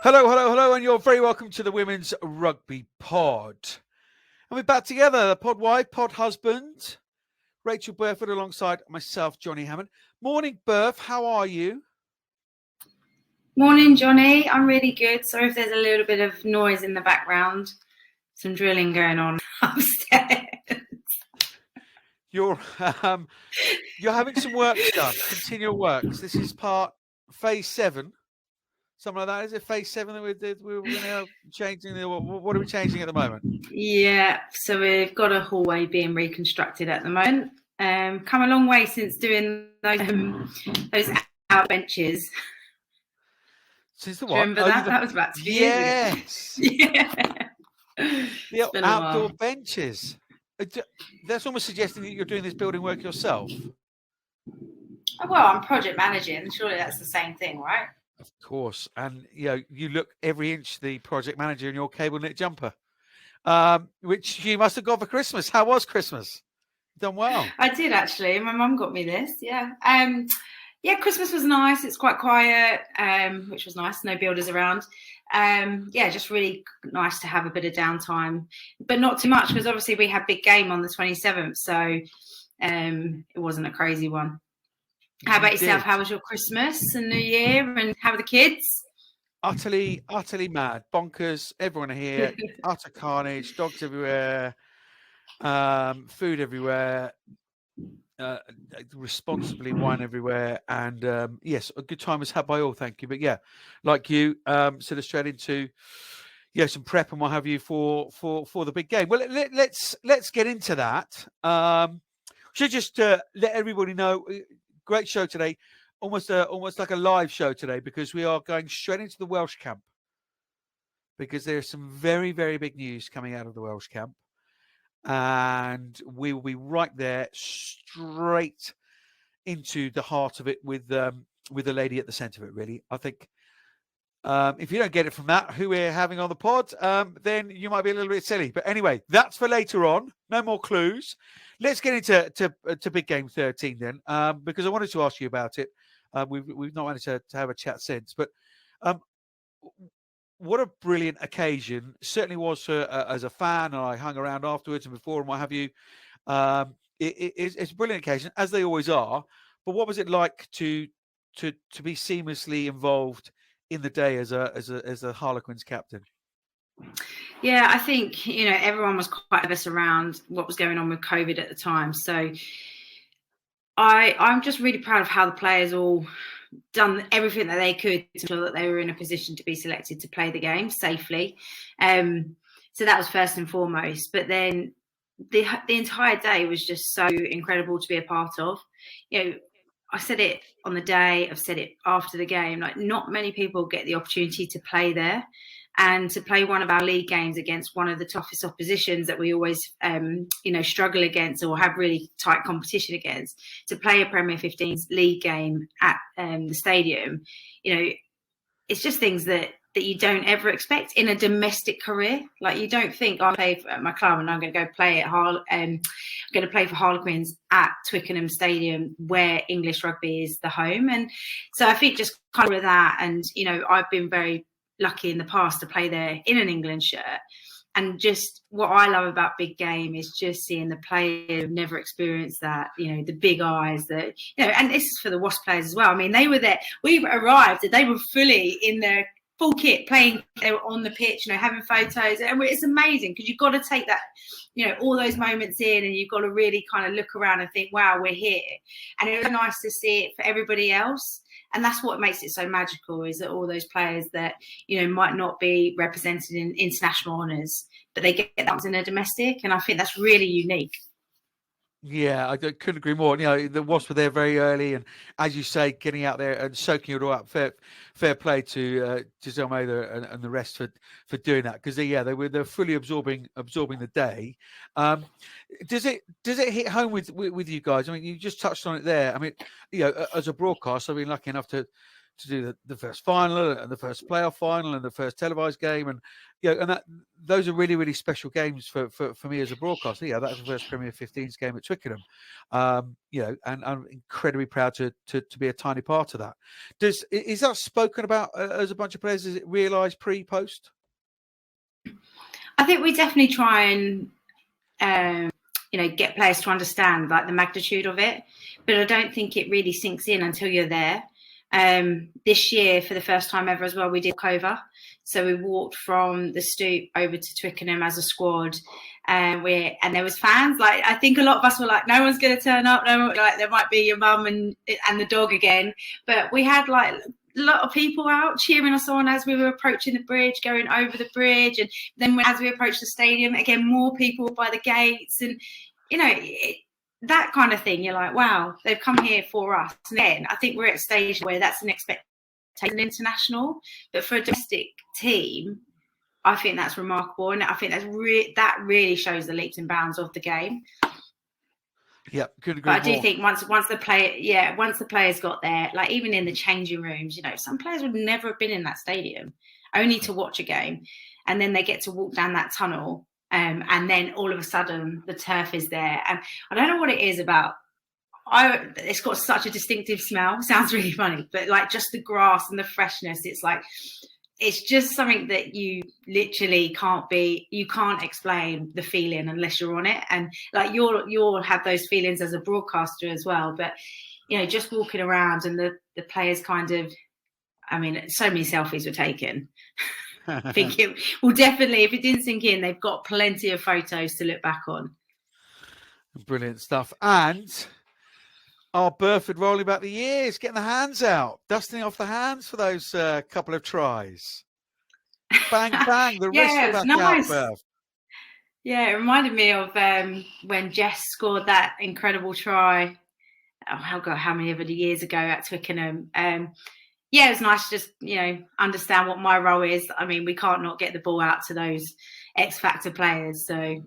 Hello, hello, hello, and you're very welcome to the Women's Rugby Pod. And we're back together, the pod wife, pod husband, Rachel Burford, alongside myself, Johnnie Hammond. Morning, Burf, how are you? Morning, Johnny. I'm really good. Sorry if there's a little bit of noise in the background. Some drilling going on upstairs. You're having some work done, continual works. This is phase 7. Something like that. Is it phase 7 that we're now changing? What are we changing at the moment? Yeah, so we've got a hallway being reconstructed at the moment. Come a long way since doing those out benches. Since the what? Remember that? That was about 2 years ago. Yeah. The outdoor benches. That's almost suggesting that you're doing this building work yourself. Well, I'm project managing. Surely that's the same thing, right? Of course. And you look every inch the project manager in your cable knit jumper, which you must have got for Christmas. How was Christmas? Done well. I did, actually. My mum got me this. Yeah. Christmas was nice. It's quite quiet, which was nice. No builders around. Just really nice to have a bit of downtime, but not too much because obviously we had big game on the 27th, so it wasn't a crazy one. How about yourself? How was your Christmas and New Year, and how are the kids? Utterly mad, bonkers. Everyone here, utter carnage, dogs everywhere, food everywhere. Responsibly wine everywhere, and yes, a good time was had by all, thank you. But yeah, like you, sort of straight into some prep and what have you for the big game. Well, let's get into that. Should just let everybody know, great show today, almost like a live show today, because we are going straight into the Welsh camp, because there's some very, very big news coming out of the Welsh camp. And we will be right there, straight into the heart of it, with the lady at the centre of it. Really, I think if you don't get it from that, who we're having on the pod, then you might be a little bit silly. But anyway, that's for later on. No more clues. Let's get into big game 13 then, because I wanted to ask you about it. We've not managed to have a chat since, but what a brilliant occasion. Certainly was as a fan, and I hung around afterwards and before and what have you. It's a brilliant occasion, as they always are. But what was it like to be seamlessly involved in the day as a Harlequins captain? Yeah, I think everyone was quite nervous around what was going on with COVID at the time. So I'm just really proud of how the players all done everything that they could to ensure that they were in a position to be selected to play the game safely. So that was first and foremost. But then the entire day was just so incredible to be a part of. I said it on the day, I've said it after the game, like not many people get the opportunity to play there, and to play one of our league games against one of the toughest oppositions that we always, struggle against or have really tight competition against, to play a Premier 15s league game at the stadium, it's just things that you don't ever expect in a domestic career. Like, you don't think, I'll play at my club and I'm going to go play at I'm going to play for Harlequins at Twickenham Stadium, where English rugby is the home. And so I think just kind of that, and I've been very lucky in the past to play there in an England shirt. And just what I love about big game is just seeing the players who've never experienced that, the big eyes that, and this is for the Wasp players as well. I mean, they were there, we arrived and they were fully in their full kit playing, they were on the pitch, having photos. And it's amazing because you've got to take that, all those moments in, and you've got to really kind of look around and think, wow, we're here. And it was nice to see it for everybody else. And that's what makes it so magical, is that all those players that, might not be represented in international honours, but they get that in a domestic. And I think that's really unique. Yeah, I couldn't agree more. The Wasps were there very early, and as you say, getting out there and soaking it all up. Fair play to Zelmeda and the rest for doing that, because they're fully absorbing the day. Does it hit home with you guys? I mean, you just touched on it there. I mean, as a broadcast, I've been lucky enough to to do the first final and the first playoff final and the first televised game, and and those are really, really special games for me as a broadcaster. Yeah, that's the first Premier 15s game at Twickenham. And I'm incredibly proud to be a tiny part of that. Is that spoken about as a bunch of players? Is it realised pre-post? I think we definitely try and get players to understand like the magnitude of it, but I don't think it really sinks in until you're there. This year, for the first time ever as well, we did walk over. So we walked from the Stoop over to Twickenham as a squad, and there was fans. Like, I think a lot of us were like, no one's going to turn up. No one, like, there might be your mum and the dog again, but we had like a lot of people out cheering us on as we were approaching the bridge, going over the bridge, and then as we approached the stadium, again, more people by the gates, and that kind of thing. You're like, wow, they've come here for us. And then I think we're at a stage where that's an expectation international, but for a domestic team, I think that's remarkable, and I think that really shows the leaps and bounds of the game. Yeah, couldn't agree more. But I do think once the players got there, like even in the changing rooms, some players would never have been in that stadium, only to watch a game, and then they get to walk down that tunnel, and then all of a sudden the turf is there, and I don't know what it is about. It's got such a distinctive smell. Sounds really funny, but like just the grass and the freshness, it's just something that you literally can't explain the feeling unless you're on it. And like you'll have those feelings as a broadcaster as well. But, just walking around and the players kind of, I mean, so many selfies were taken. I think it will definitely, if it didn't sink in, they've got plenty of photos to look back on. Brilliant stuff. And our Burford rolling back the years, getting the hands out, dusting off the hands for those couple of tries. Bang, bang, the wrist back nice. out, Burf. Yeah, it reminded me of when Jess scored that incredible try. Oh, God, how many of the years ago at Twickenham. It was nice to just, understand what my role is. I mean, we can't not get the ball out to those X-Factor players. So,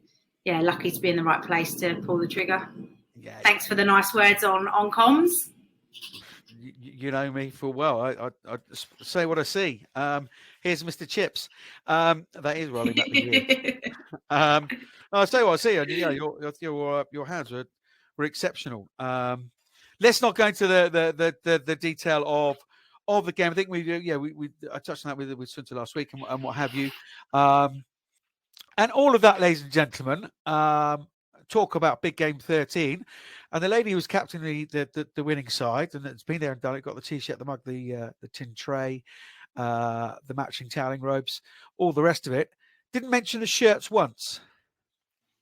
yeah, lucky to be in the right place to pull the trigger. Yeah, thanks for the nice words on comms. You know me full well. I say what I see. Here's Mr. Chips. That is rolling back the year. I say what I see. And your hands were exceptional. Let's not go into the detail of the game. I think I touched on that with Sunta last week and what have you. And all of that, ladies and gentlemen. Talk about big game 13, and the lady who was captaining the winning side, and it's been there and done it, got the t-shirt, the mug, the tin tray, the matching toweling robes, all the rest of it, didn't mention the shirts once.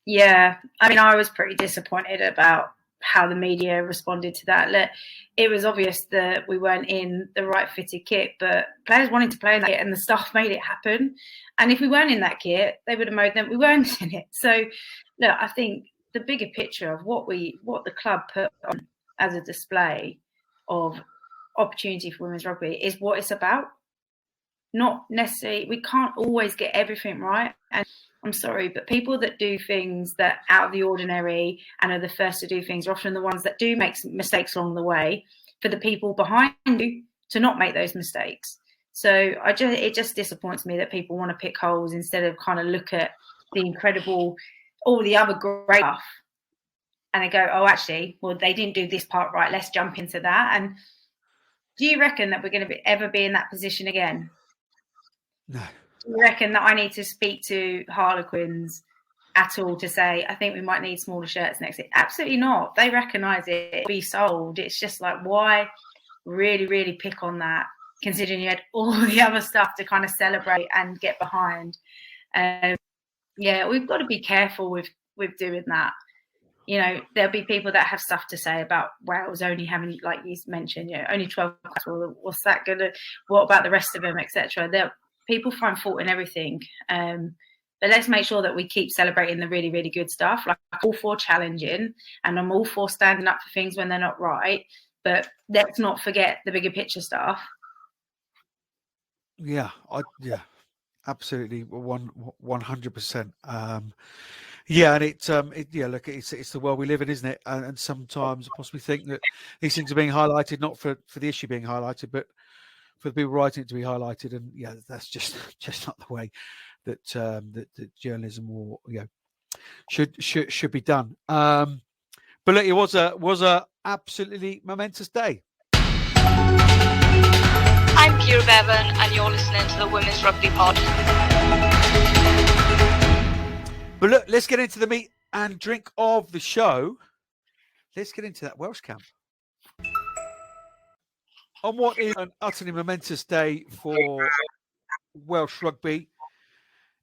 Yeah, I mean, I was pretty disappointed about how the media responded to that. It was obvious that we weren't in the right fitted kit, but players wanted to play in that kit and the staff made it happen. And if we weren't in that kit, they would have mowed them. We weren't in it. So look, I think the bigger picture of what the club put on as a display of opportunity for women's rugby is what it's about. Not necessarily, we can't always get everything right. And I'm sorry, but people that do things that are out of the ordinary and are the first to do things are often the ones that do make mistakes along the way for the people behind you to not make those mistakes. So it just disappoints me that people want to pick holes instead of kind of look at the incredible, all the other great stuff, and they go, oh, actually, well, they didn't do this part right. Let's jump into that. And do you reckon that we're going to ever be in that position again? No. Do you reckon that I need to speak to Harlequins at all to say, I think we might need smaller shirts next year? Absolutely not. They recognise it. It'll be sold. It's just like, why really, really pick on that, considering you had all the other stuff to kind of celebrate and get behind? We've got to be careful with doing that. There'll be people that have stuff to say about Wales only having, like you mentioned, only 12. What's that going to? What about the rest of them, etc. People find fault in everything, but let's make sure that we keep celebrating the really, really good stuff. Like, I'm all for challenging, and I'm all for standing up for things when they're not right. But let's not forget the bigger picture stuff. Yeah, absolutely, 100%. And look, it's the world we live in, isn't it? And sometimes I possibly think that these things are being highlighted not for the issue being highlighted, but for the people writing it to be highlighted. And yeah, that's just not the way that that journalism or should be done. But look, it was a absolutely momentous day. I'm Kira Bevan, and you're listening to the Women's Rugby Pod. But look, let's get into the meat and drink of the show. Let's get into that Welsh camp. On what is an utterly momentous day for Welsh rugby,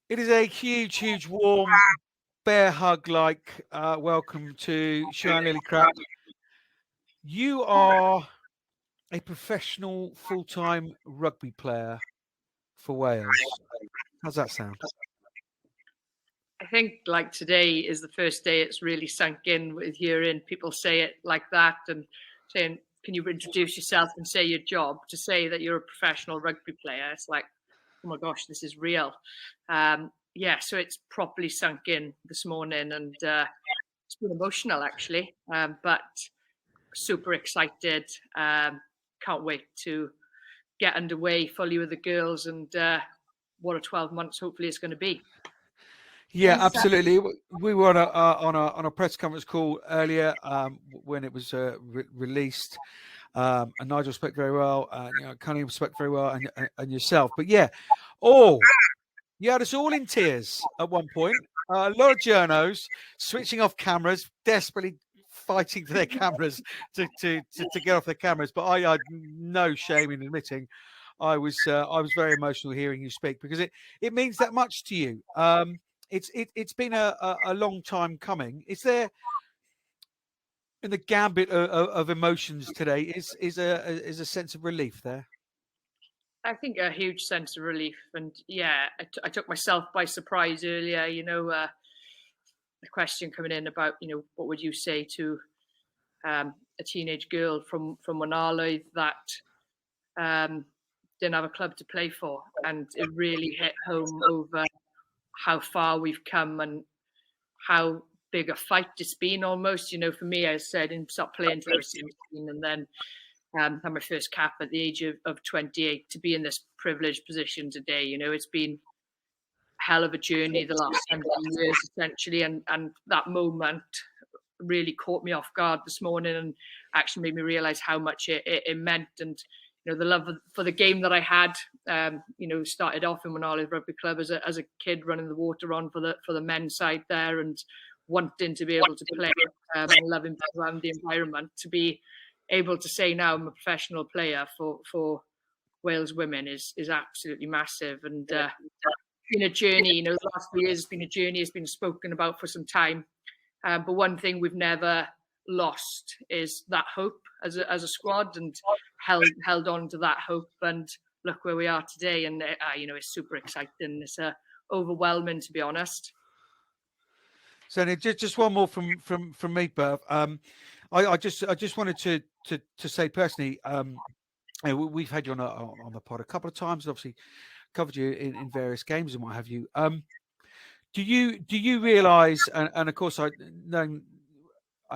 it is a huge, huge, warm, bear hug-like welcome to Siwan Lillicrap. You are a professional, full-time rugby player for Wales. How's that sound? I think like today is the first day it's really sunk in with hearing people say it like that and saying, can you introduce yourself and say your job? To say that you're a professional rugby player, it's like, oh my gosh, this is real. So it's properly sunk in this morning, and it's been emotional actually, but super excited. Can't wait to get underway fully with the girls, and what a 12 months hopefully it's going to be. Yeah, absolutely. We were on a press conference call earlier when it was released, and Nigel spoke very well, and Cunningham spoke very well, and yourself. But yeah, you had us all in tears at one point. A lot of journos switching off cameras, desperately fighting for their cameras to get off their cameras. But I had no shame in admitting I was very emotional hearing you speak, because it means that much to you. It's been a long time coming. Is there, in the gambit of emotions today, is a sense of relief there? I think a huge sense of relief, and yeah, I took myself by surprise earlier. The question coming in about what would you say to a teenage girl from Manalo that didn't have a club to play for, and it really hit home over how far we've come and how big a fight it's been almost. For me, I said, I didn't start playing until I was 17, and then had my first cap at the age of 28. To be in this privileged position today, it's been a hell of a journey the last 17 years, essentially, and that moment really caught me off guard this morning and actually made me realise how much it meant. And the love for the game that I had, started off in Manalo Rugby Club as a kid, running the water on for the men's side there, and wanting to be able to play and loving around the environment. To be able to say now I'm a professional player for Wales women is absolutely massive. And been a journey. The last few years has been a journey. It's been spoken about for some time, but one thing we've never lost is that hope as a squad, and held on to that hope, and look where we are today. And it's super exciting. It's overwhelming, to be honest. So just one more from me, Burf. I just wanted to say personally, we've had you on the pod a couple of times, and obviously covered you in various games and what have you. Do you realise? And of course, I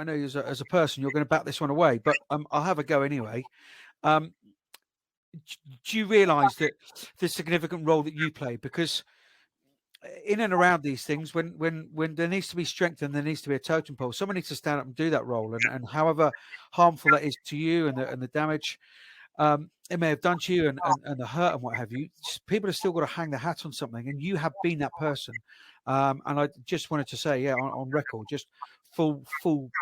know as a person you're going to bat this one away, but I'll have a go anyway. Do you realise that the significant role that you play? Because in and around these things, when there needs to be strength and there needs to be a totem pole, someone needs to stand up and do that role. And however harmful that is to you and the damage it may have done to you and the hurt and what have you, people have still got to hang their hat on something, and you have been that person. And I just wanted to say, on record, just full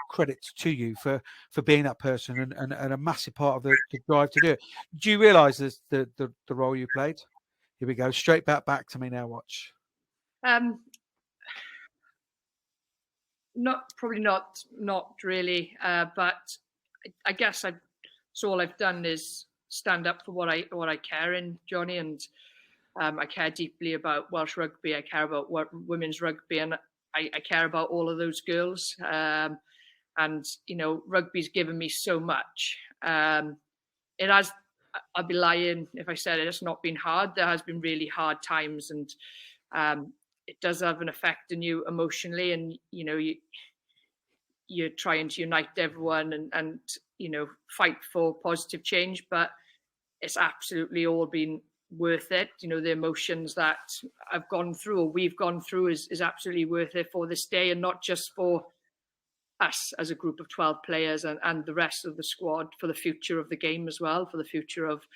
credit to you for being that person and a massive part of the drive to do it. Do you realise the role you played? Here we go, straight back to me now. Watch. Not really, but I guess so all I've done is stand up for what I care in, Johnnie, and I care deeply about Welsh rugby. I care about women's rugby, and I care about all of those girls. And rugby's given me so much. It has. I'd be lying if I said it's not been hard. There has been really hard times, and it does have an effect on you emotionally, and you're trying to unite everyone and fight for positive change, but it's absolutely all been worth it. You know, the emotions that I've gone through, or we've gone through, is absolutely worth it for this day, and not just for us as a group of 12 players and the rest of the squad, for the future of the game as well, for the future of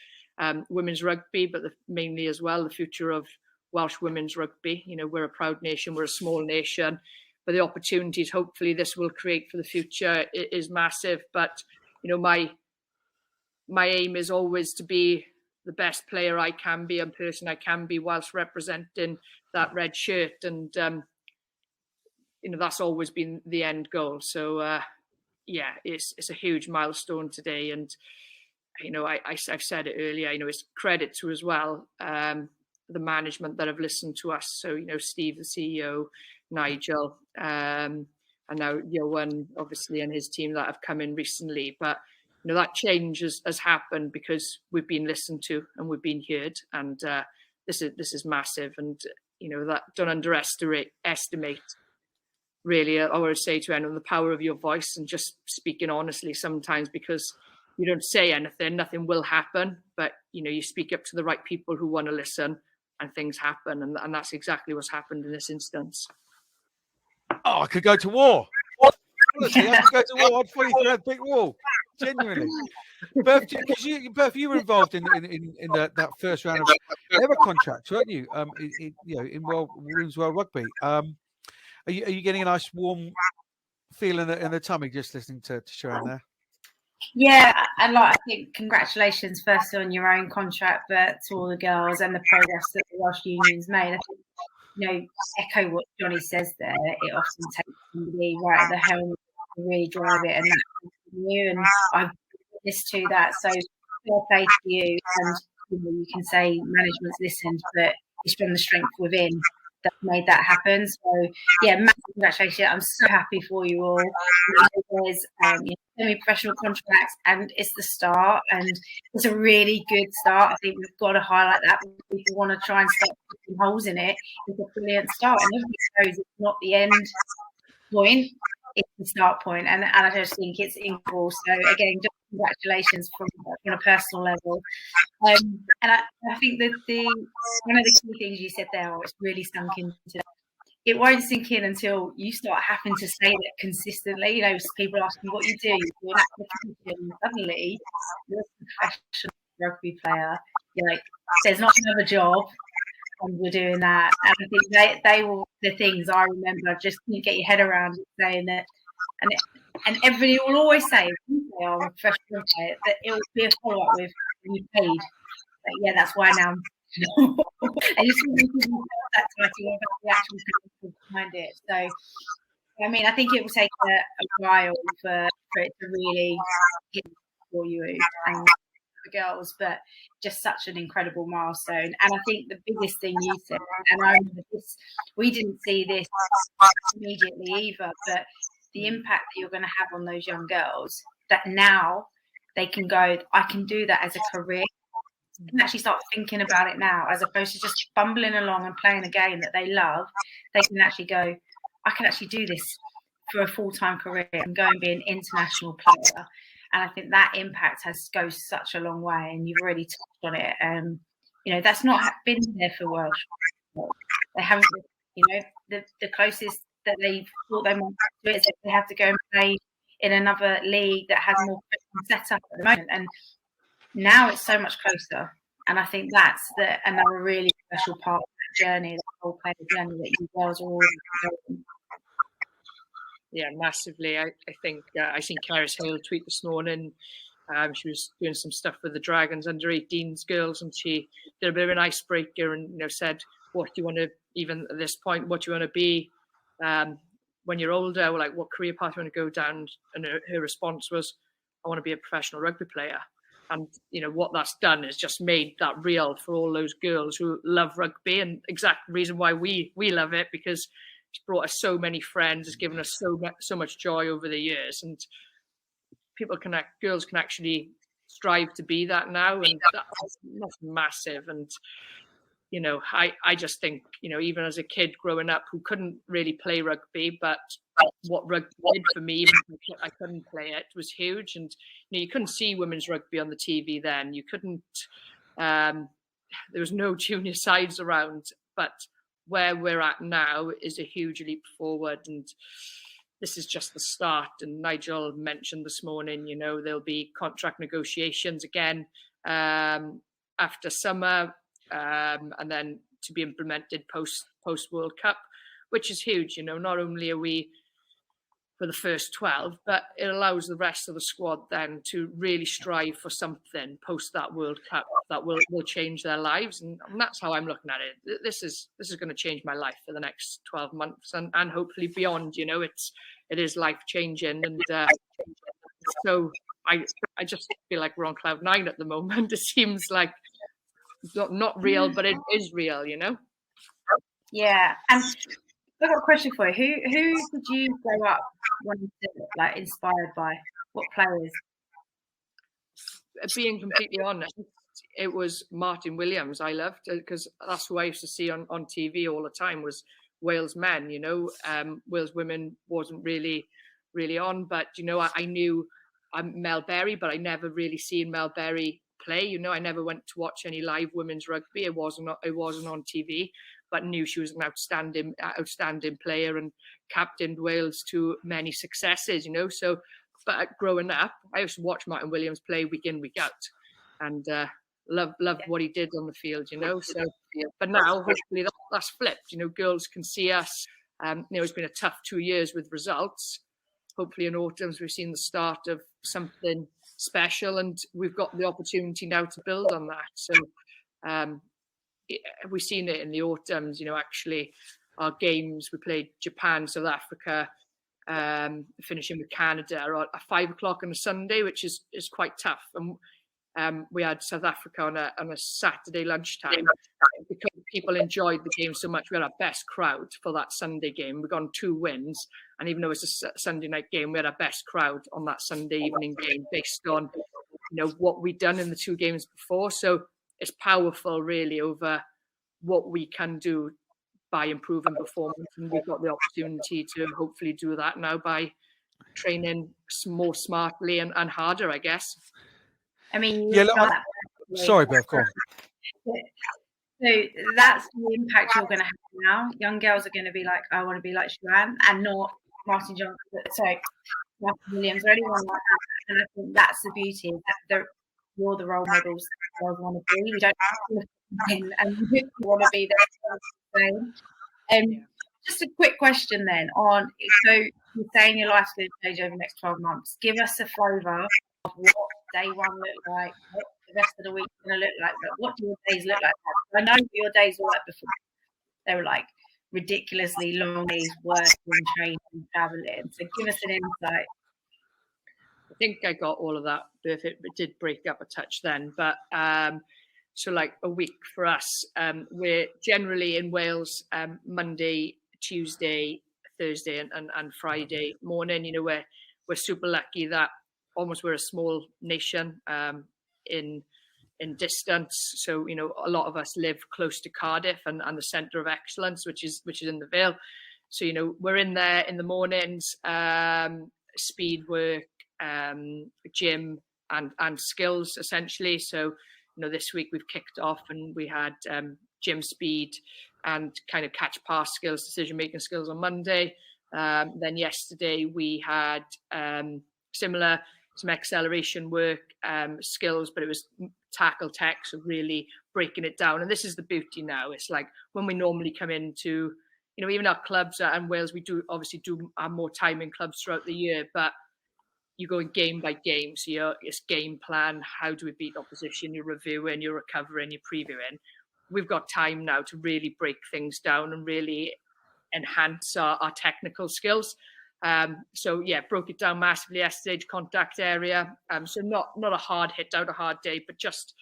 women's rugby, but mainly as well the future of Welsh women's rugby. You know, we're a proud nation, we're a small nation, but the opportunities hopefully this will create for the future is massive. But, you know, my aim is always to be the best player I can be and person I can be whilst representing that red shirt. And, you know, that's always been the end goal. So, yeah, it's a huge milestone today. And, you know, I've said it earlier, you know, it's credit to as well the management that have listened to us. So, you know, Steve, the CEO, Nigel, and now Johan, obviously, and his team that have come in recently. But, you know, that change has happened because we've been listened to and we've been heard. And this is massive. And, you know, that don't underestimate, really, I would say to anyone, the power of your voice and just speaking honestly sometimes, because you don't say anything, nothing will happen. But, you know, you speak up to the right people who want to listen and things happen. And that's exactly what's happened in this instance. Oh, I could go to war. Honestly, I could go to war. I'd fully throw a big wall. Genuinely. Burf, because you were involved in that first round of ever contracts, weren't you? In Women's World Rugby. Are you getting a nice warm feel in the tummy just listening to Siwan there? Yeah, I think congratulations first on your own contract, but to all the girls and the progress that the Welsh Union's made. I think, you know, echo what Johnnie says there. It often takes somebody right at the helm to really drive it, and that's you. And I've witnessed to that. So fair play to you. And you know, you can say management's listened, but it's from the strength within that made that happen. So yeah, massive congratulations. I'm so happy for you all. There's semi-professional contracts, and it's the start, and it's a really good start. I think we've got to highlight that. If we want to try and start putting holes in it, it's a brilliant start, and everybody knows it's not the end point, it's the start point, and I just think it's incredible. So again, just congratulations from on a personal level. And I think that one of the key things you said there, it's really sunk into. It won't sink in until you start having to say that consistently. You know, people ask you what you do, you're an application, suddenly you're a professional rugby player. You're like, there's not another job, and we're doing that. And I think they were the things I remember. Just couldn't get your head around saying that. And everybody will always say, I'm a professional player, that it will be a follow up with you paid. But yeah, that's why now. I just want to that title about the actual people behind it. So, I mean, I think it will take a while for it to really hit for you and the girls, but just such an incredible milestone. And I think the biggest thing you said, and I remember this, we didn't see this immediately either, but the impact that you're going to have on those young girls, that now they can go, I can do that as a career. And actually start thinking about it now, as opposed to just bumbling along and playing a game that they love. They can actually go, I can actually do this for a full-time career and go and be an international player. And I think that impact goes such a long way, and you've already touched on it. You know, that's not been there for Welsh. They haven't, you know, the closest that they thought they might do it is if they have to go and play in another league that has more setup at the moment. And now it's so much closer, and I think that's another really special part of that journey, the whole player journey that you girls are already doing. Yeah, massively. I think I seen Clarice Hale tweet this morning. She was doing some stuff with the Dragons under 18s girls, and she did a bit of an icebreaker and, you know, said, "What do you want to, even at this point, what do you want to be when you're older? Like, what career path do you want to go down?" And her response was, "I want to be a professional rugby player." And, you know, what that's done is just made that real for all those girls who love rugby, and exact reason why we love it, because it's brought us so many friends, it's given us so much joy over the years, and girls can actually strive to be that now, and that's massive. And you know, I just think, you know, even as a kid growing up who couldn't really play rugby, but what rugby did for me, even if I couldn't play it, was huge. And you know, you couldn't see women's rugby on the TV then. You couldn't. There was no junior sides around. But where we're at now is a huge leap forward, and this is just the start. And Nigel mentioned this morning, you know, there'll be contract negotiations again after summer, and then to be implemented post World Cup, which is huge. You know, not only are we for the first 12, but it allows the rest of the squad then to really strive for something post that World Cup that will change their lives, and that's how I'm looking at it. This is going to change my life for the next 12 months and hopefully beyond. You know, it is life changing, and so I just feel like we're on cloud nine at the moment. It seems like not real, but it is real. You know. Yeah, and I've got a question for you. Who did you grow up wanting to like inspired by? What players? Being completely honest, it was Martin Williams. I loved because that's who I used to see on TV all the time was Wales men. You know, Wales women wasn't really on, but you know, I knew Mel Berry, but I never really seen Mel Berry play. You know, I never went to watch any live women's rugby. It wasn't on TV. But knew she was an outstanding player and captained Wales to many successes, you know. So, but growing up, I used to watch Martin Williams play week in, week out, and loved what he did on the field, you know. So, but now hopefully that's flipped. You know, girls can see us. You know, it's been a tough 2 years with results. Hopefully in autumns we've seen the start of something special, and we've got the opportunity now to build on that. So. We've seen it in the autumns, you know, actually our games, we played Japan, South Africa, finishing with Canada at 5 o'clock on a Sunday, which is quite tough. And we had South Africa on a Saturday lunchtime because people enjoyed the game so much. We had our best crowd for that Sunday game. We got on 2 wins. And even though it's a Sunday night game, we had our best crowd on that Sunday evening game based on, you know, what we'd done in the 2 games before. So it's powerful really over what we can do by improving performance, and we've got the opportunity to hopefully do that now by training more smartly and harder, I guess. I mean, yeah. Look, sorry, Burf, go on. So that's the impact you're going to have now. Young girls are going to be like, I want to be like Siwan, and not Martin Johnson. Sorry, Martin Williams or anyone like that. And I think that's the beauty that you're the role models that girls want to be. We don't have to and you want to be the same. Just a quick question then on, so you're saying your life's going to change over the next 12 months. Give us a flavour of what day one looked like, what the rest of the week's going to look like, but what do your days look like? I know your days were like before. They were like ridiculously long days, working, training, travelling. So give us an insight. I think I got all of that. It did break up a touch then, but so like a week for us. We're generally in Wales Monday, Tuesday, Thursday, and Friday morning. You know, we're super lucky that almost we're a small nation in distance. So you know, a lot of us live close to Cardiff and the centre of excellence, which is in the Vale. So you know, we're in there in the mornings, speed work, gym and skills essentially. So you know, this week we've kicked off and we had gym speed and kind of catch pass skills, decision making skills on Monday. Then yesterday we had similar, some acceleration work, skills, but it was tackle tech, so really breaking it down. And this is the beauty now. It's like when we normally come into, you know, even our clubs and Wales, we do obviously have more time in clubs throughout the year, but you go in game by game. So it's game plan. How do we beat opposition? You're reviewing, you're recovering, you're previewing. We've got time now to really break things down and really enhance our technical skills. So yeah, broke it down massively yesterday, contact area. So not a hard hit out, a hard day, but just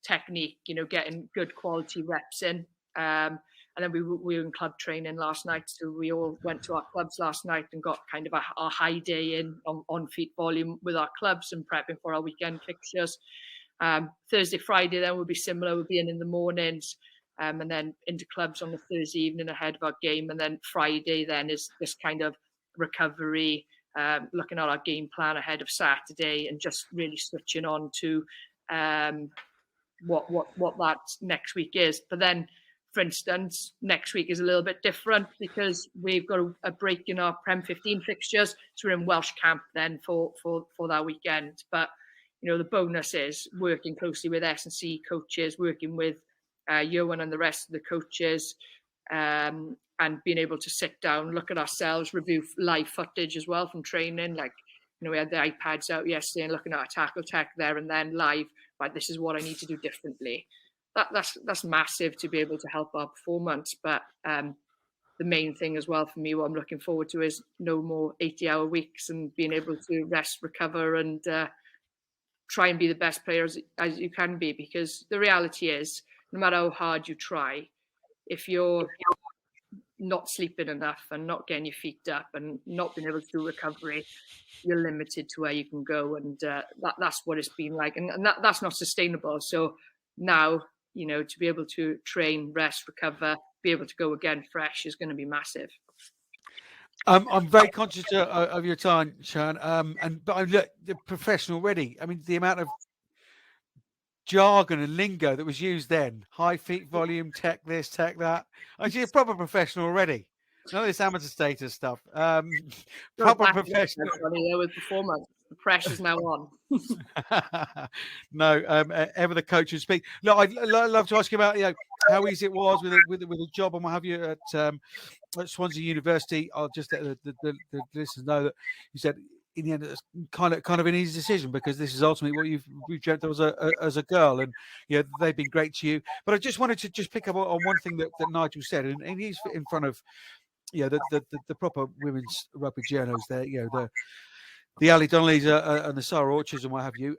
technique, you know, getting good quality reps in. And then we were in club training last night. So we all went to our clubs last night and got kind of our high day in on feet volume with our clubs and prepping for our weekend fixtures. Thursday, Friday then will be similar. We'll be in the mornings, and then into clubs on the Thursday evening ahead of our game. And then Friday then is this kind of recovery, looking at our game plan ahead of Saturday and just really switching on to what that next week is. But then, for instance, next week is a little bit different because we've got a break in our Prem 15 fixtures, so we're in Welsh camp then for that weekend. But the bonus is working closely with S&C coaches, working with Johan and the rest of the coaches, and being able to sit down, look at ourselves, review live footage as well from training. Like, we had the iPads out yesterday and looking at our tackle tech there and then live. Right, this is what I need to do differently. That's massive to be able to help our performance. But the main thing as well for me, what I'm looking forward to is no more 80-hour weeks and being able to rest, recover, and try and be the best player as you can be. Because the reality is, no matter how hard you try, if you're not sleeping enough and not getting your feet up and not being able to do recovery, you're limited to where you can go. And that's what it's been like. And that's not sustainable. So now, to be able to train, rest, recover, be able to go again fresh is going to be massive. I'm very conscious of your time, Siwan, but I'm professional already. I mean, the amount of jargon and lingo that was used then, high feet volume, tech this, tech that. Actually, a proper professional already. None of this amateur status stuff. Proper professional. With performance. The pressure's now on. No, ever the coach would speak. Look, I'd love to ask you about how easy it was with a job and what have you at Swansea University. I'll just let the listeners know that you said in the end it's kind of an easy decision because this is ultimately what you've dreamt of as a girl, and they've been great to you. But I just wanted to pick up on one thing that Nigel said, and he's in front of the proper women's rugby journos there, the Ali Donnellys and the Sarah Orchards and what have you.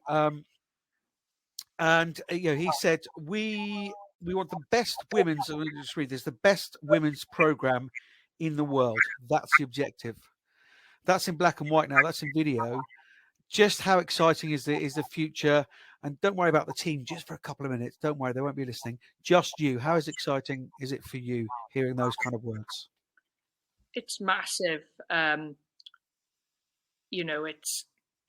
And he said, we want the best women's, I'm going to just read this, the best women's program in the world. That's the objective. That's in black and white now. That's in video. Just how exciting is the future? And don't worry about the team just for a couple of minutes. Don't worry, they won't be listening. Just you. How exciting is it for you hearing those kind of words? It's massive.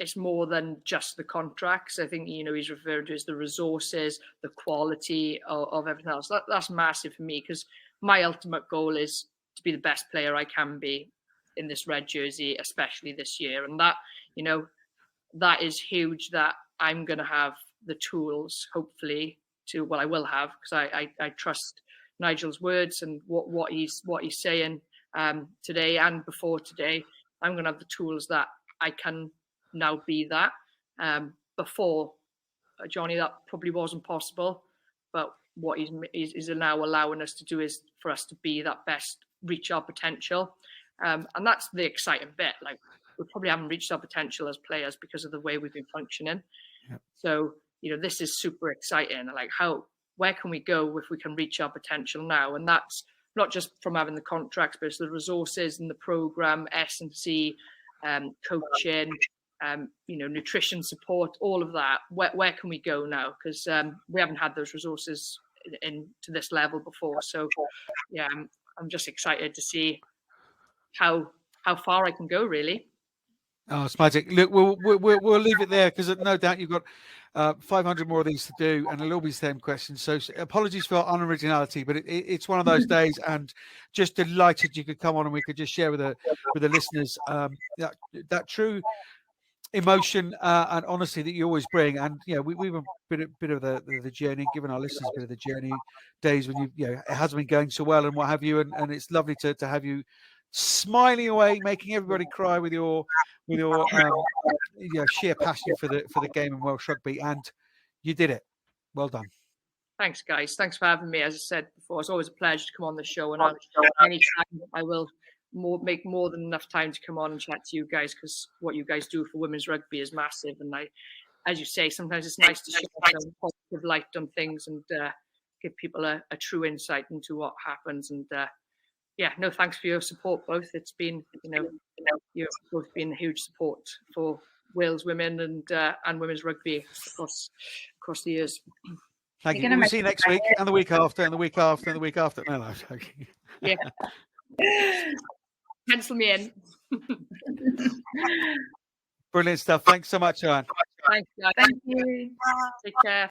It's more than just the contracts. I think, he's referred to as the resources, the quality of everything else. That's massive for me because my ultimate goal is to be the best player I can be in this red jersey, especially this year. And that, that is huge that I'm going to have the tools, hopefully, I will have, because I trust Nigel's words and what he's saying today and before today. I'm going to have the tools that I can now be that. Before Johnnie, that probably wasn't possible, but what he's now allowing us to do is for us to be that best, reach our potential. And that's the exciting bit. Like, we probably haven't reached our potential as players because of the way we've been functioning. Yep. So, this is super exciting. Like, where can we go if we can reach our potential now? And that's not just from having the contracts, but it's the resources and the program, S&C, coaching, nutrition support, all of that. Where can we go now? Because we haven't had those resources to this level before. So, yeah, I'm just excited to see how far I can go, really. Oh, it's magic. Look, we'll leave it there because no doubt you've got 500 more of these to do, and it'll all be the same questions. So apologies for our unoriginality, but it's one of those days, and just delighted you could come on and we could just share with the listeners that true emotion and honesty that you always bring. And we've been a bit of the journey, given our listeners a bit of the journey, days when it hasn't been going so well and what have you, and it's lovely to have you smiling away, making everybody cry with your sheer passion for the game and Welsh rugby, and you did it. Well done. Thanks, guys. Thanks for having me. As I said before, it's always a pleasure to come on the show, and anytime I will make more than enough time to come on and chat to you guys, because what you guys do for women's rugby is massive. And as you say, sometimes it's nice to shed some positive light on things and give people a true insight into what happens. And thanks for your support, both. It's been, you've both been a huge support for Wales women and women's rugby across the years. Thank you. You're gonna We'll make see you me next week, and the week after, and the week after, and the week after. No, no. Yeah. Pencil me in. Brilliant stuff. Thanks so much, Joanne. Thanks, guys. Thank you. Take care.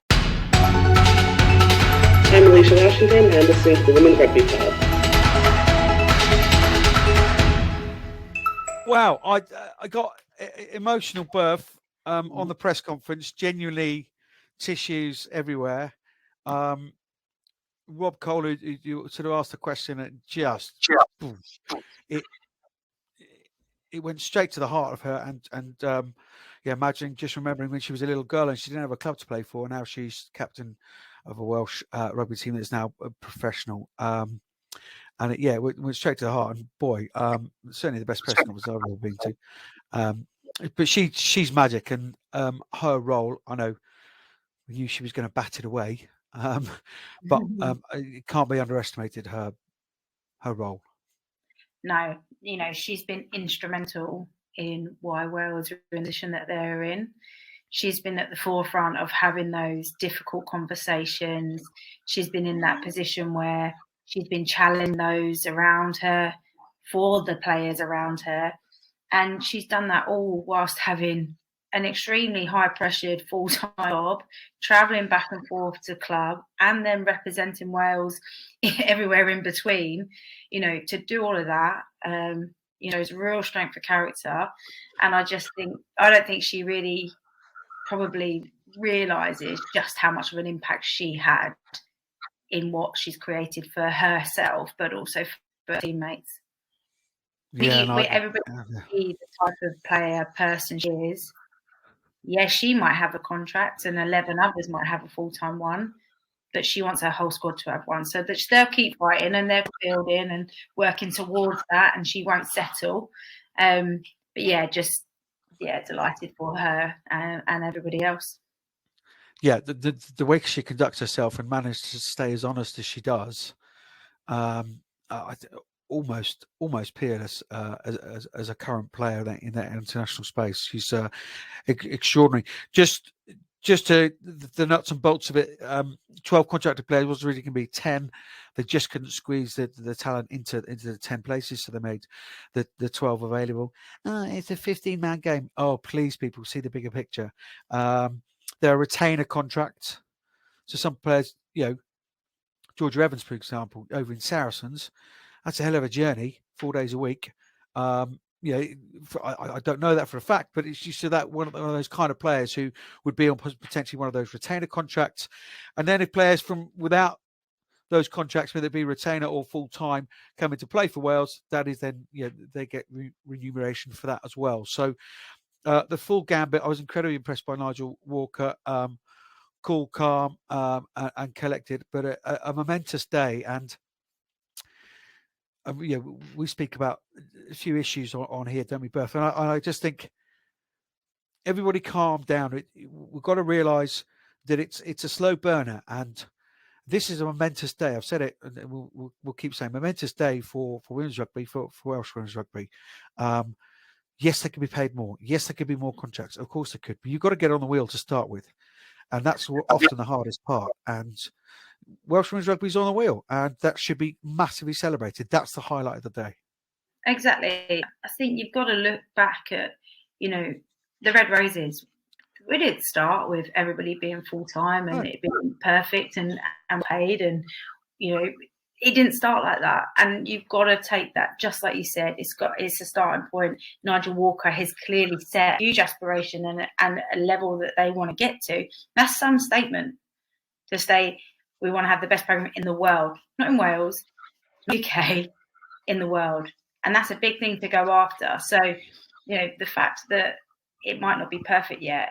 I'm Alicia Washington, and listening to the Women's Rugby Pod. Wow, I got emotional, Burf, on the press conference. Genuinely, tissues everywhere. Rob Cole, who you sort of asked the question, and it went straight to the heart of her. And yeah, imagine just remembering when she was a little girl and she didn't have a club to play for. Now she's captain of a Welsh rugby team that's now professional. And it went straight to the heart. And boy, certainly the best press conference I've ever been to. But she's magic, and her role, I know we knew she was going to bat it away, but it can't be underestimated, her role. No, she's been instrumental in why Wales are in the position that they're in. She's been at the forefront of having those difficult conversations. She's been in that position where she's been challenging those around her for the players around her. And she's done that all whilst having an extremely high-pressured full-time job, travelling back and forth to club, and then representing Wales everywhere in between. To do all of that, is real strength of character. And I don't think she really probably realises just how much of an impact she had in what she's created for herself, but also for her teammates. Everybody sees the type of player, person she is. Yes, she might have a contract and 11 others might have a full-time one, but she wants her whole squad to have one. So that they'll keep fighting and they're building and working towards that, and she won't settle. But delighted for her and everybody else. Yeah, the way she conducts herself and manages to stay as honest as she does, almost peerless as a current player in that international space. She's extraordinary. Just to the nuts and bolts of it, 12 contracted players was really going to be 10. They just couldn't squeeze the talent into the 10 places, so they made the 12 available. It's a 15-man game. Oh, please, people, see the bigger picture. They're a retainer contract. So some players, Georgia Evans, for example, over in Saracens, that's a hell of a journey, 4 days a week. I don't know that for a fact, but it's just that one of those kind of players who would be on potentially one of those retainer contracts. And then if players from without those contracts, whether it be retainer or full-time, come into play for Wales, that is then, they get remuneration for that as well. So the full gambit, I was incredibly impressed by Nigel Walker. Cool, calm, and collected, but a momentous day. And we speak about a few issues on here, don't we, Burf? And I just think everybody calm down. We've got to realise that it's a slow burner, and this is a momentous day. I've said it, and we'll keep saying momentous day for women's rugby, for Welsh women's rugby. Yes, they could be paid more. Yes, there could be more contracts. Of course they could, but you've got to get on the wheel to start with, and that's often the hardest part. And Welsh women's rugby is on the wheel, and that should be massively celebrated. That's the highlight of the day. Exactly. I think you've got to look back at, the Red Roses. We didn't start with everybody being full-time and it being perfect and paid, and, it didn't start like that. And you've got to take that, just like you said, it's a starting point. Nigel Walker has clearly set a huge aspiration and a level that they want to get to. That's some statement to say, we want to have the best program in the world, not in Wales, UK, in the world. And that's a big thing to go after. So, the fact that it might not be perfect yet,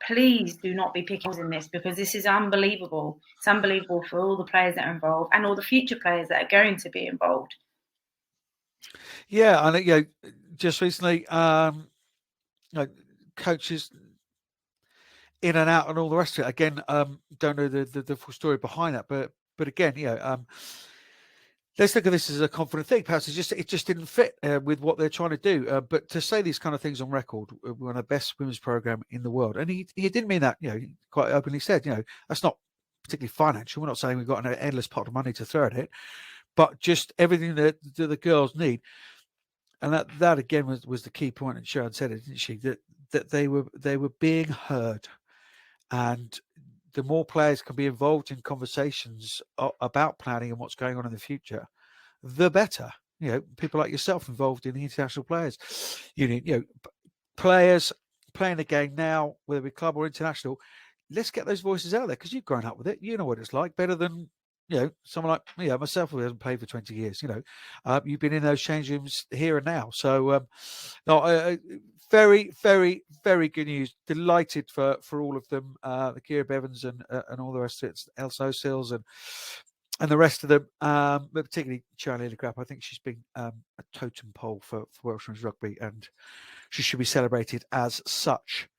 please do not be picking in this, because this is unbelievable. It's unbelievable for all the players that are involved and all the future players that are going to be involved. Yeah, I think, just recently, coaches in and out and all the rest of it. Again, don't know the full story behind that, but again, let's look at this as a confident thing. Perhaps it just didn't fit with what they're trying to do. But to say these kind of things on record, we're on the best women's program in the world, and he didn't mean that. He quite openly said, that's not particularly financial. We're not saying we've got an endless pot of money to throw at it, but just everything that the girls need. And that again was the key point, and Sharon said it, didn't she? That they were being heard, and the more players can be involved in conversations about planning and what's going on in the future, the better. People like yourself involved in the International Players Union, players playing the game now, whether it be club or international. Let's get those voices out there, because you've grown up with it. You know what it's like better than someone like me, myself, who hasn't played for 20 years. You've been in those change rooms here and now. So, very, very, very good news. Delighted for all of them, the Kira Bevans and all the rest of it, Elsa Sills and the rest of them, but particularly Siwan Lillicrap. I think she's been a totem pole for Welsh women's rugby, and she should be celebrated as such.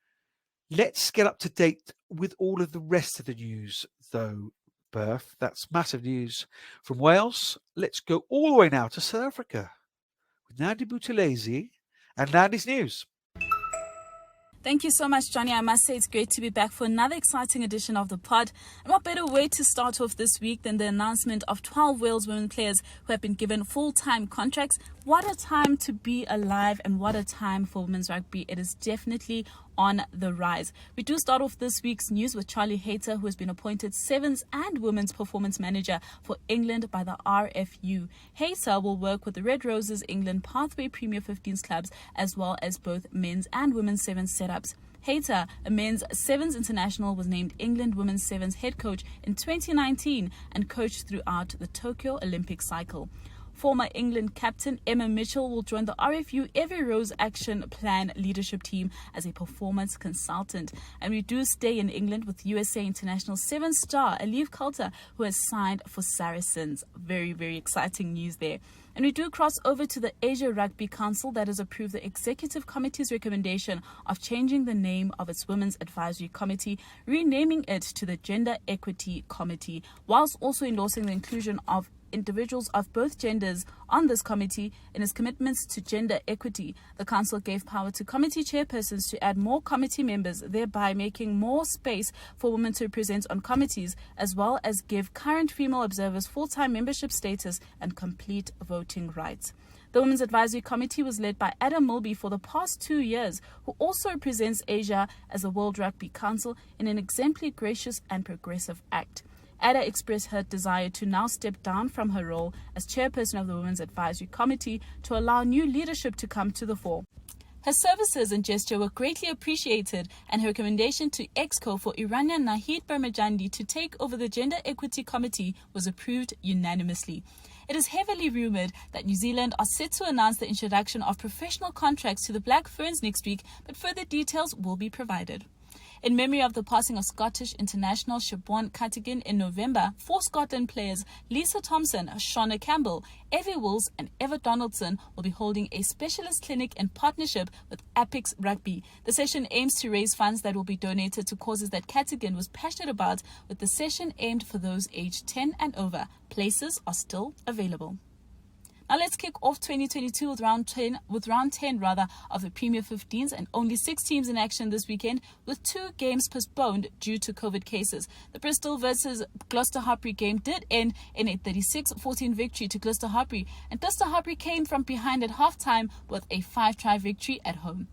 Let's get up to date with all of the rest of the news, though, Burf. That's massive news from Wales. Let's go all the way now to South Africa with Nandi Buthelezi and Nandi's news. Thank you so much, Johnny. I must say it's great to be back for another exciting edition of the pod. And what better way to start off this week than the announcement of 12 Wales women players who have been given full-time contracts. What a time to be alive, and what a time for women's rugby. It is definitely on the rise. We do start off this week's news with Charlie Hayter, who has been appointed Sevens and Women's Performance Manager for England by the RFU. Hayter will work with the Red Roses England Pathway Premier 15s clubs, as well as both men's and women's sevens setups. Hayter, a men's sevens international, was named England women's sevens head coach in 2019 and coached throughout the Tokyo Olympic cycle. Former England captain Emma Mitchell will join the RFU Every Rose Action Plan leadership team as a performance consultant. And we do stay in England with USA International 7-star Alif Coulter, who has signed for Saracens. Very, very exciting news there. And we do cross over to the Asia Rugby Council that has approved the Executive Committee's recommendation of changing the name of its Women's Advisory Committee, renaming it to the Gender Equity Committee, whilst also endorsing the inclusion of individuals of both genders on this committee. In its commitments to gender equity, the council gave power to committee chairpersons to add more committee members, thereby making more space for women to present on committees, as well as give current female observers full-time membership status and complete voting rights. The Women's Advisory Committee was led by Adam Milby for the past 2 years, who also represents Asia as the World Rugby Council in an exemplary, gracious and progressive act. Ada expressed her desire to now step down from her role as chairperson of the Women's Advisory Committee to allow new leadership to come to the fore. Her services and gesture were greatly appreciated, and her recommendation to Exco for Iranian Nahid Barmajandi to take over the Gender Equity Committee was approved unanimously. It is heavily rumoured that New Zealand are set to announce the introduction of professional contracts to the Black Ferns next week, but further details will be provided. In memory of the passing of Scottish international Siobhan Cartigan in November, 4 Scotland players Lisa Thompson, Shauna Campbell, Evie Wills and Eva Donaldson will be holding a specialist clinic in partnership with Apex Rugby. The session aims to raise funds that will be donated to causes that Cartigan was passionate about, with the session aimed for those aged 10 and over. Places are still available. Now let's kick off 2022 with round 10 of the Premier 15s, and only 6 teams in action this weekend, with 2 games postponed due to COVID cases. The Bristol versus Gloucester Hartpury game did end in a 36-14 victory to Gloucester Hartpury, and Gloucester Hartpury came from behind at half-time with a 5-try victory at home.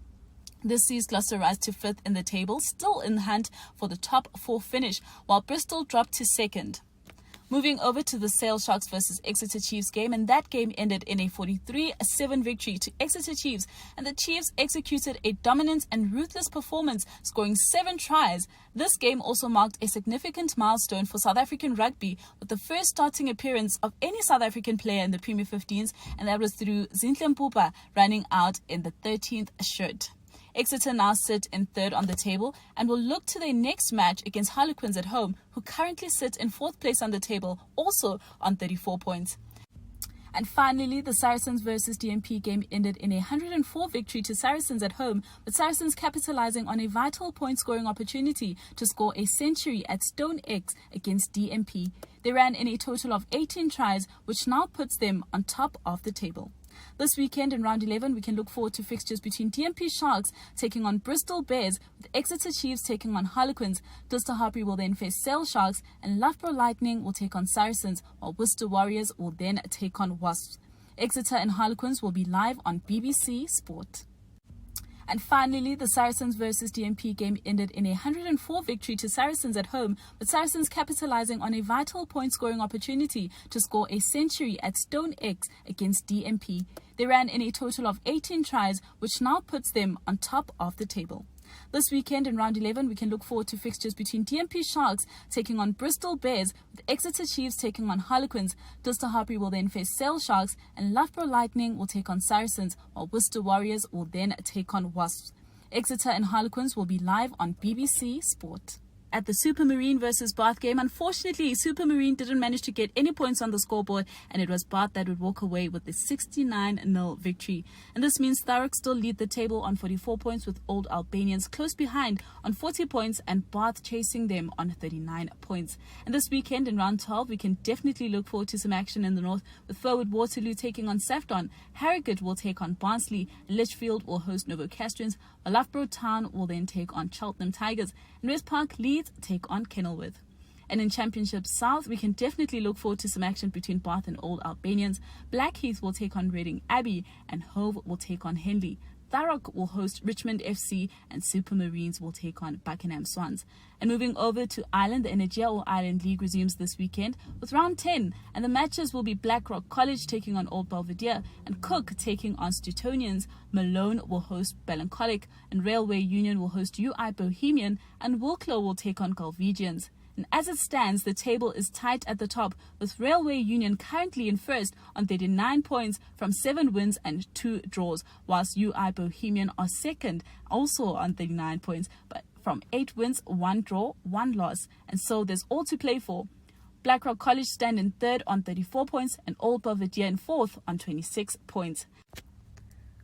This sees Gloucester rise to 5th in the table, still in the hunt for the top 4 finish, while Bristol dropped to 2nd. Moving over to the Sale Sharks versus Exeter Chiefs game, and that game ended in a 43-7 victory to Exeter Chiefs, and the Chiefs executed a dominant and ruthless performance, scoring 7 tries. This game also marked a significant milestone for South African rugby, with the first starting appearance of any South African player in the Premier 15s, and that was through Zinhle Mpupa running out in the 13th shirt. Exeter now sit in 3rd on the table and will look to their next match against Harlequins at home, who currently sit in 4th place on the table, also on 34 points. And finally, the Saracens versus DMP game ended in a 104 victory to Saracens at home, with Saracens capitalizing on a vital point-scoring opportunity to score a century at Stone X against DMP. They ran in a total of 18 tries, which now puts them on top of the table. This weekend in round 11, we can look forward to fixtures between DMP Sharks taking on Bristol Bears, with Exeter Chiefs taking on Harlequins. Worcester Harpy will then face Sale Sharks, and Loughborough Lightning will take on Saracens, while Worcester Warriors will then take on Wasps. Exeter and Harlequins will be live on BBC Sport. And finally, the Saracens versus DMP game ended in a 104 victory to Saracens at home, with Saracens capitalising on a vital point-scoring opportunity to score a century at Stone X against DMP. They ran in a total of 18 tries, which now puts them on top of the table. This weekend in round 11, we can look forward to fixtures between DMP Sharks taking on Bristol Bears, with Exeter Chiefs taking on Harlequins. Worcester Harpy will then face Sale Sharks, and Loughborough Lightning will take on Saracens, while Worcester Warriors will then take on Wasps. Exeter and Harlequins will be live on BBC Sport. At the Supermarine versus Bath game, unfortunately, Supermarine didn't manage to get any points on the scoreboard, and it was Bath that would walk away with the 69-0 victory. And this means Thurrock still lead the table on 44 points, with Old Albanians close behind on 40 points and Bath chasing them on 39 points. And this weekend in round 12, we can definitely look forward to some action in the north, with Furwood Waterloo taking on Safdon, Harrogate will take on Barnsley, Lichfield will host Novocastrians, while Loughborough Town will then take on Cheltenham Tigers, and West Park Leeds take on Kenilworth. And in Championship South, we can definitely look forward to some action between Bath and Old Albanians. Blackheath will take on Reading Abbey, and Hove will take on Henley. Thurrock will host Richmond FC, and Supermarines will take on Buckingham Swans. And moving over to Ireland, the Energia All Ireland League resumes this weekend with round 10, and the matches will be Blackrock College taking on Old Belvedere, and Cook taking on Stutonians. Malone will host Ballincollig, and Railway Union will host UI Bohemian, and Wilklow will take on Galwegians. And as it stands, the table is tight at the top, with Railway Union currently in first on 39 points from 7 wins and 2 draws, whilst UI Bohemian are second, also on 39 points, but from 8 wins, 1 draw, 1 loss. And so there's all to play for. Blackrock College stand in third on 34 points, and Old Belvedere in fourth on 26 points.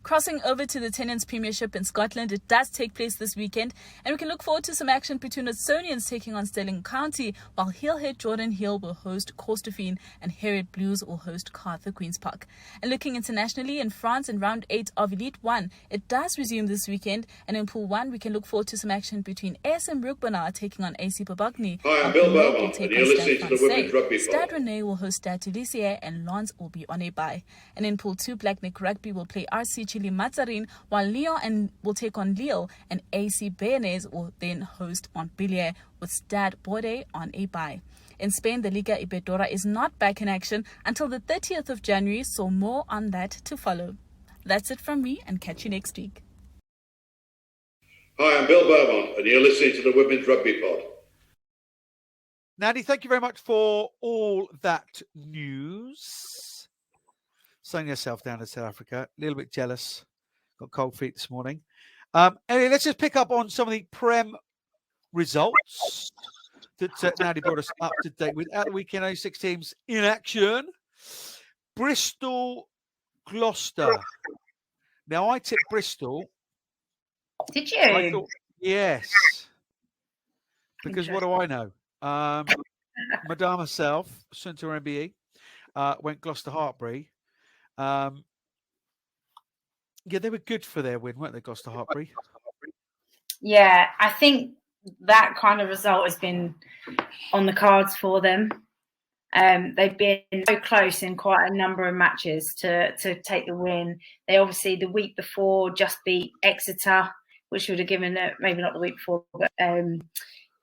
Crossing over to the Tenants Premiership in Scotland, it does take place this weekend, and we can look forward to some action between Odsonians taking on Stirling County, while Hillhead Jordan Hill will host Corstorphine, and Heriot Blues will host Cartha Queen's Park. And looking internationally, in France in round 8 of Elite 1, it does resume this weekend, and in Pool 1 we can look forward to some action between ASM Rugby taking on AC Pobagni, Hi, I'm Bill Beaumont, and you're listening to the Women's Rugby Pod. Stade Rennais will host Stade Toulousain, and Lens will be on a bye. And in Pool 2, Blackneck Rugby will play RC Chile Mazarin, while Lyon will take on Lille, and AC Bearnais will then host Montpellier, with Stade Bordeaux on a bye. In Spain, the Liga Iberdrola is not back in action until the 30th of January, so more on that to follow. That's it from me, and catch you next week. Hi, I'm Bill Beaumont, and you're listening to the Women's Rugby Pod. Nandi, thank you very much for all that news. Slowing yourself down to South Africa, a little bit jealous. Got cold feet this morning. Anyway, let's just pick up on some of the Prem results that Nandi brought us up to date with. At the weekend, only 6 teams in action. Bristol, Gloucester. Now, I tipped Bristol. Did you? Thought, yes. Because what do I know? Madame herself, Centre MBE, went Gloucester Hartbury. Yeah, they were good for their win, weren't they, Gloucester Hartbury? Yeah, I think that kind of result has been on the cards for them. They've been so close in quite a number of matches to take the win. They obviously, the week before, just beat Exeter, which would have given them, maybe not the week before, but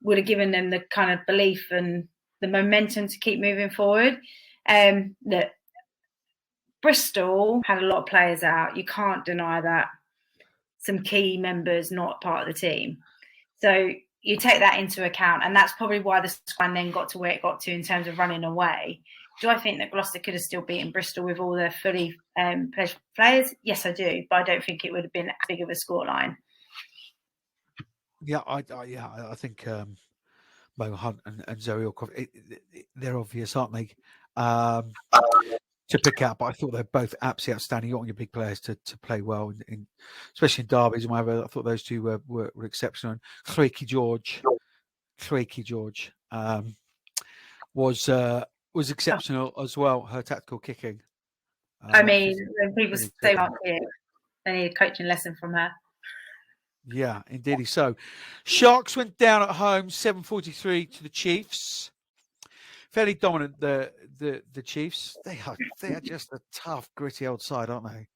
would have given them the kind of belief and the momentum to keep moving forward. That Bristol had a lot of players out. You can't deny that. Some key members not part of the team. So you take that into account, and that's probably why the squad then got to where it got to in terms of running away. Do I think that Gloucester could have still beaten Bristol with all their fully pledged players? Yes, I do, but I don't think it would have been as big of a scoreline. Yeah, I think Mo Hunt and Zoe Orkoff, they're obvious, aren't they? To pick out, but I thought they're both absolutely outstanding. You want your big players to play well, especially in derbies and whatever. I thought those two were exceptional. And Cracky George was exceptional as well. Her tactical kicking. I mean, when people say they need a coaching lesson from her. Yeah, indeed so. Sharks went down at home 7-43 to the Chiefs. Fairly dominant, the Chiefs. They are just a tough, gritty old side, aren't they?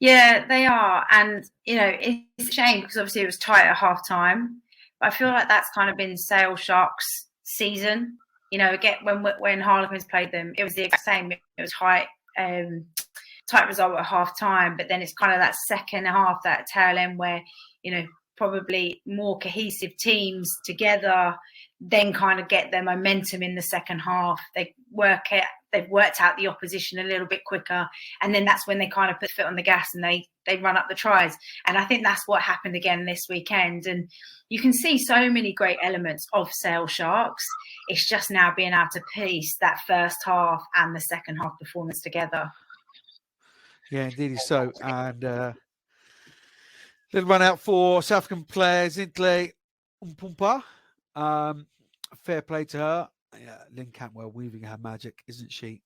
Yeah, they are. And, it's a shame because obviously it was tight at half time. But I feel like that's kind of been Sale Sharks' season. Again, when Harlequins played them, it was the exact same. It was tight result at half time. But then it's kind of that second half, that tail end where, probably more cohesive teams together then kind of get their momentum in the second half. They've worked out the opposition a little bit quicker, and then that's when they kind of put foot on the gas and they run up the tries. And I think that's what happened again this weekend. And you can see so many great elements of Sale Sharks. It's just now being able to piece that first half and the second half performance together. Yeah, indeed so. And little run out for South African players, Intle Umpumpa. Fair play to her. Yeah, Lynn Cantwell weaving her magic, isn't she?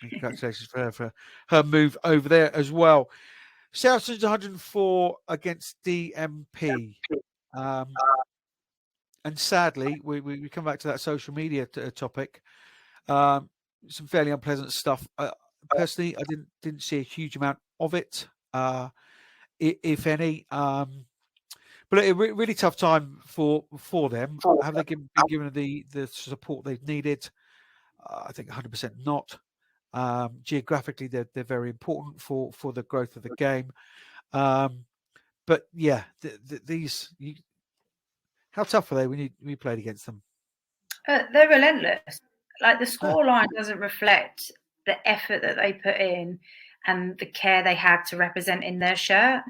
Congratulations for her for her move over there as well. Saracens 104 against DMP. And sadly, we come back to that social media topic. Some fairly unpleasant stuff. Personally, I didn't see a huge amount of it. If any, but a really tough time for them. Have they been given the support they've needed? I think 100% not. Geographically, they're very important for the growth of the game. But yeah, how tough are they when you played against them? They're relentless. Like the scoreline doesn't reflect the effort that they put in and the care they had to represent in their shirt.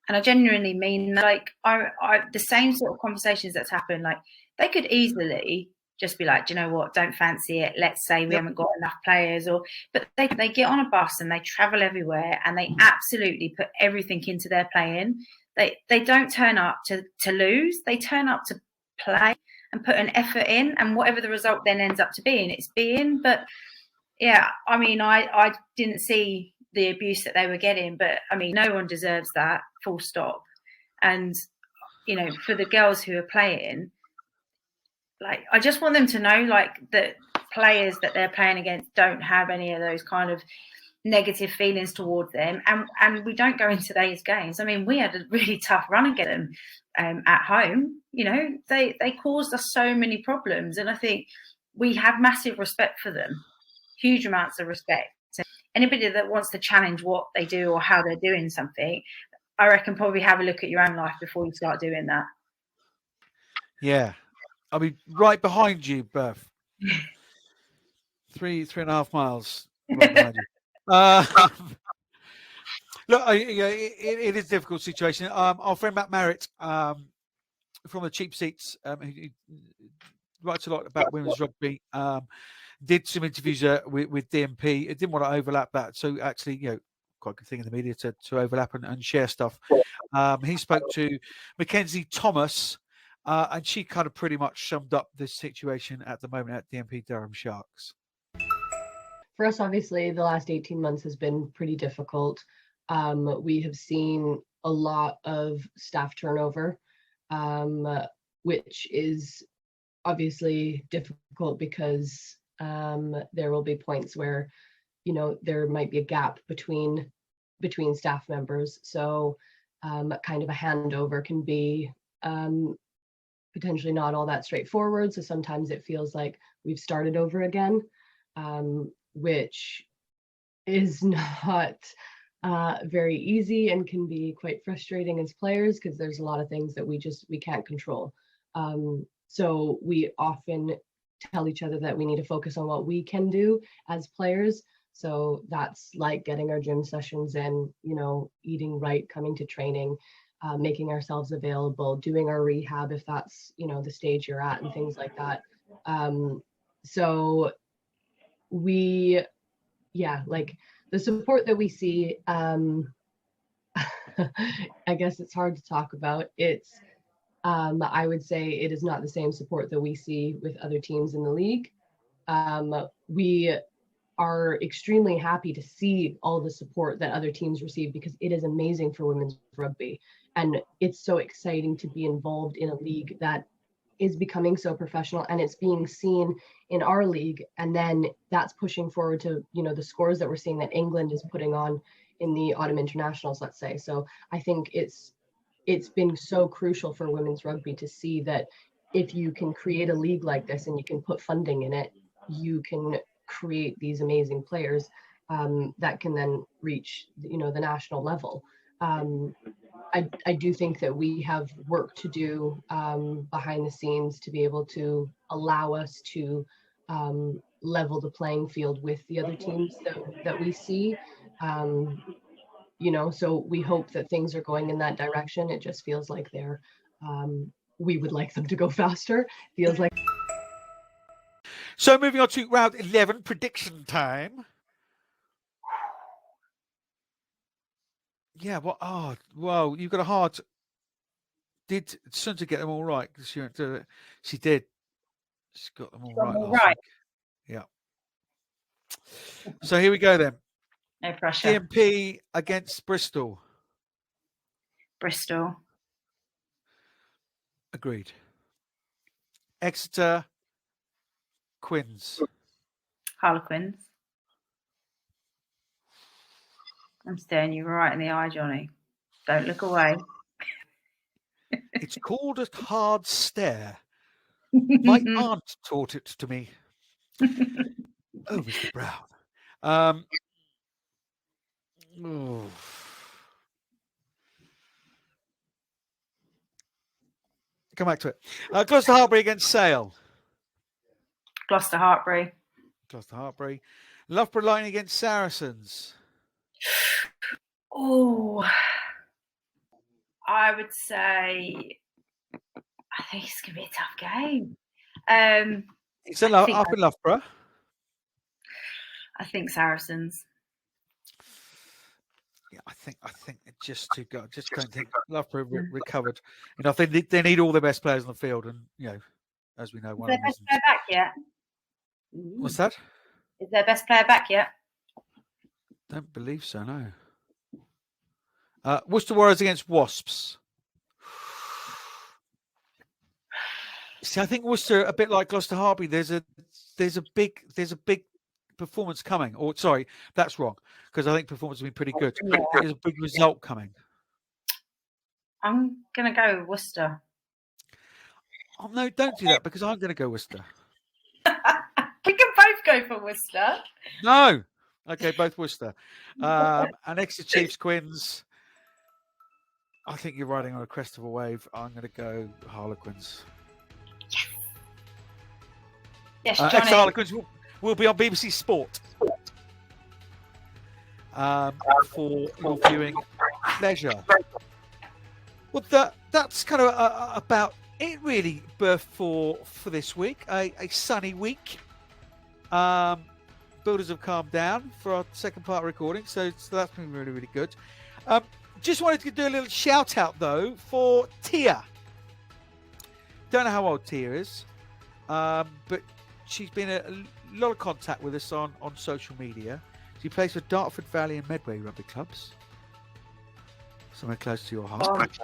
And I genuinely mean, like, I the same sort of conversations that's happened, like, they could easily just be like, do you know what, don't fancy it. Let's say we haven't got enough players. But they get on a bus and they travel everywhere and they absolutely put everything into their playing. They don't turn up to lose. They turn up to play and put an effort in. And whatever the result then ends up to being, it's being. But, yeah, I mean, I didn't see the abuse that they were getting, but I mean, no one deserves that, full stop. And, for the girls who are playing, like, I just want them to know, like, that players that they're playing against don't have any of those kind of negative feelings towards them. And we don't go into these games. I mean, we had a really tough run against them at home. They caused us so many problems. And I think we have massive respect for them, huge amounts of respect. Anybody that wants to challenge what they do or how they're doing something, I reckon probably have a look at your own life before you start doing that. Yeah. I'll be right behind you, Burf. 3.5 miles right behind you. Look, it is a difficult situation. Our friend Matt Merritt from the Cheap Seats, he writes a lot about women's rugby, did some interviews with DMP. It didn't want to overlap that. So actually, quite a good thing in the media to overlap and share stuff. He spoke to Mackenzie Thomas, and she kind of pretty much summed up this situation at the moment at DMP Durham Sharks. For us, obviously, the last 18 months has been pretty difficult. We have seen a lot of staff turnover, which is obviously difficult because there will be points where, there might be a gap between staff members. So kind of a handover can be potentially not all that straightforward. So sometimes it feels like we've started over again, which is not very easy and can be quite frustrating as players because there's a lot of things that we can't control. So we often tell each other that we need to focus on what we can do as players. So that's like getting our gym sessions in, eating right, coming to training, making ourselves available, doing our rehab if that's, the stage you're at and things like that. So like the support that we see, I guess it's hard to talk about. It's, I would say it is not the same support that we see with other teams in the league. We are extremely happy to see all the support that other teams receive, because it is amazing for women's rugby. And it's so exciting to be involved in a league that is becoming so professional, and it's being seen in our league. And then that's pushing forward to, you know, the scores that we're seeing that England is putting on in the autumn internationals, let's say. So I think it's been so crucial for women's rugby to see that if you can create a league like this and you can put funding in it, you can create these amazing players that can then reach, you know, the national level. I do think that we have work to do behind the scenes to be able to allow us to level the playing field with the other teams that we see. You know, so we hope that things are going in that direction. It just feels like they're, we would like them to go faster. Feels like. So moving on to round 11, prediction time. Yeah, well, oh, well, you've got a hard. Did Sunta get them all right? She did. She's got them all right. All right. Yeah. So here we go then. No pressure. DMP against Bristol. Bristol. Agreed. Exeter, Quins. Harlequins. I'm staring you right in the eye, Johnny. Don't look away. It's called a hard stare. My aunt taught it to me. Oh, Mr. Brown. Oh. Come back to it. Gloucester Hartbury against Sale. Gloucester Hartbury. Gloucester Hartbury. Loughborough Lightning against Saracens. Oh, I would say, I think it's going to be a tough game. It's up in Loughborough. I think Saracens. Yeah, I think just don't think Loughborough recovered. You know, I think they need all their best players on the field, and you know, as we know, one Is of their them best player back yet? What's that? Is their best player back yet? Don't believe so. No. Worcester Warriors against Wasps. See, I think Worcester, a bit like Gloucester Hartbury, there's a big performance coming. Or sorry, that's wrong, because I think performance has been pretty good. Yeah. There's a big result coming. I'm going to go with Worcester. Oh no, don't do that, because I'm going to go Worcester. We can both go for Worcester. No. Okay, both Worcester. And Exeter Chiefs Quins. I think you're riding on a crest of a wave. I'm going to go Harlequins. Yes, Exeter Johnny. Harlequins will be on BBC Sport for your viewing pleasure. Well, that's kind of about it, really, Burf, for this week. A sunny week. Builders have calmed down for our second part recording, so that's been really, really good. Just wanted to do a little shout out though for Tia. Don't know how old Tia is, but she's been a lot of contact with us on social media. She plays for Dartford Valley and Medway rugby clubs. Somewhere close to your heart.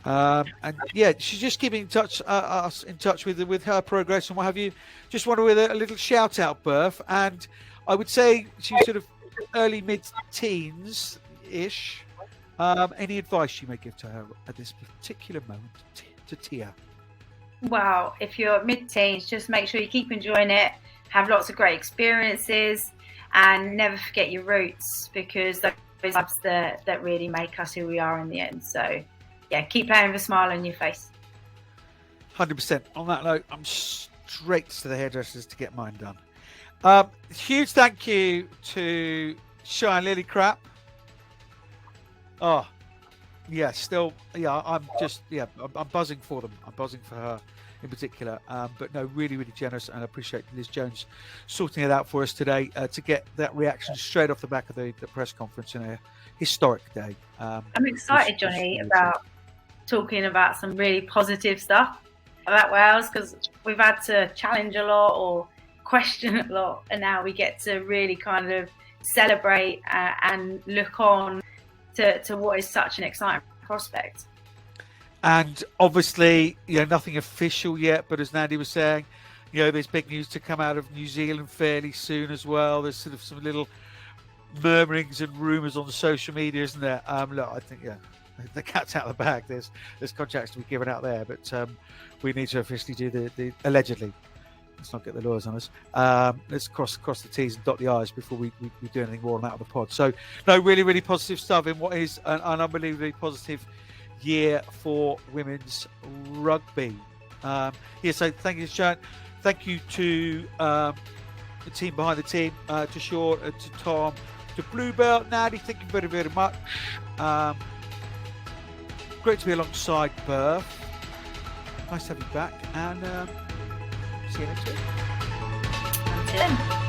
And yeah, she's just keeping in touch, us in touch with her progress and what have you. Just wanted with a little shout out, Burf, and I would say she's sort of early mid-teens ish. Any advice you may give to her at this particular moment to Tia? Well, if you're mid-teens, just make sure you keep enjoying it, have lots of great experiences, and never forget your roots, because those clubs that really make us who we are in the end. So, yeah, keep playing with a smile on your face. 100%. On that note, I'm straight to the hairdressers to get mine done. Huge thank you to Siwan Lillicrap. Oh, yeah, still, yeah, I'm buzzing for them. I'm buzzing for her in particular. But no, really, really generous, and I appreciate Liz Jones sorting it out for us today to get that reaction straight off the back of the press conference in a historic day. I'm excited, Johnny, about talking about some really positive stuff about Wales, because we've had to challenge a lot or question a lot, and now we get to really kind of celebrate and look on to what is such an exciting prospect. And obviously, nothing official yet, but as Nandi was saying, there's big news to come out of New Zealand fairly soon as well. There's sort of some little murmurings and rumours on social media, isn't there? Look, I think, the cat's out of the bag. There's contracts to be given out there, but we need to officially do the allegedly. Let's not get the lawyers on us. Let's cross the T's and dot the I's before we do anything more on that of the pod. So, no, really, really positive stuff in what is an unbelievably positive year for women's rugby. So thank you, Sharon. Thank you to the team behind the team, to Sean, to Tom, to Bluebell, Nandi. Thank you very, very much. Great to be alongside Burf. Nice to have you back, and see you next week. Until then.